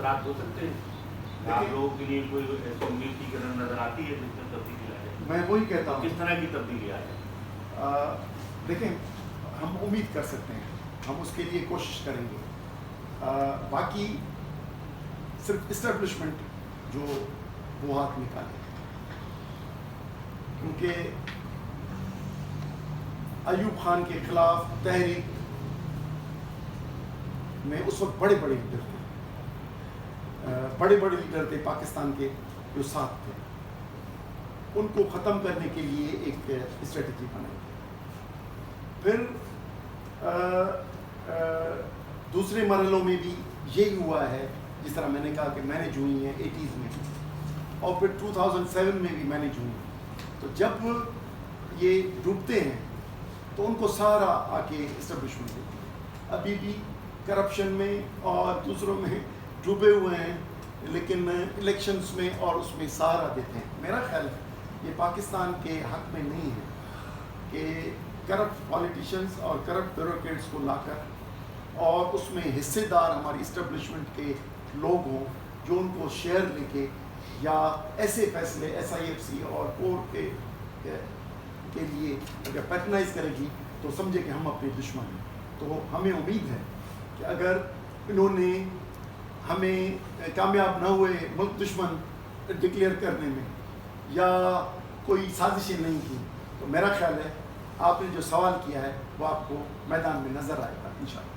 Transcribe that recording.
اثرات ہو سکتے ہیں؟ آپ لوگوں کے لیے کوئی ایسی امید کی کرن نظر آتی ہے جس میں تبدیلی آ جائے؟ میں وہی کہتا ہوں کس طرح کی تبدیلی آ جائے؟ دیکھیں ہم امید کر سکتے ہیں، ہم اس کے لیے کوشش کریں گے. باقی صرف اسٹیبلشمنٹ جو وہ ہاتھ نکالے، کیونکہ ایوب خان کے خلاف تحریک میں اس وقت بڑے بڑے لیڈر تھے پاکستان کے جو ساتھ تھے، ان کو ختم کرنے کے لیے ایک اسٹریٹجی بنائی. پھر دوسرے مرحلوں میں بھی یہی ہوا ہے، جس طرح میں نے کہا کہ مینج ہوئی ہیں 80s میں، اور پھر 2007 میں بھی مینج ہوئی. تو جب یہ ڈوبتے ہیں تو ان کو سارا آ کے اسٹیبلشمنٹ دیتی ہے. ابھی بھی کرپشن میں اور دوسروں میں ڈوبے ہوئے ہیں، لیکن الیکشنز میں اور اس میں سہارا دیتے ہیں. میرا خیال ہے یہ پاکستان کے حق میں نہیں ہے کہ کرپٹ پالیٹیشینز اور کرپٹ بیوروکریٹس کو لا کر اور اس میں حصے دار ہماری اسٹیبلشمنٹ کے لوگ ہوں جو ان کو شیئر لے کے یا ایسے فیصلے SIFC اور کورٹ کے لیے اگر پیٹرنائز کرے گی تو سمجھے کہ ہم اپنے دشمن ہیں. تو ہمیں امید ہے کہ اگر انہوں نے ہمیں کامیاب نہ ہوئے ملک دشمن ڈکلیئر کرنے میں یا کوئی سازشیں نہیں کی، تو میرا خیال ہے آپ نے جو سوال کیا ہے وہ آپ کو میدان میں نظر آئے گا انشاءاللہ.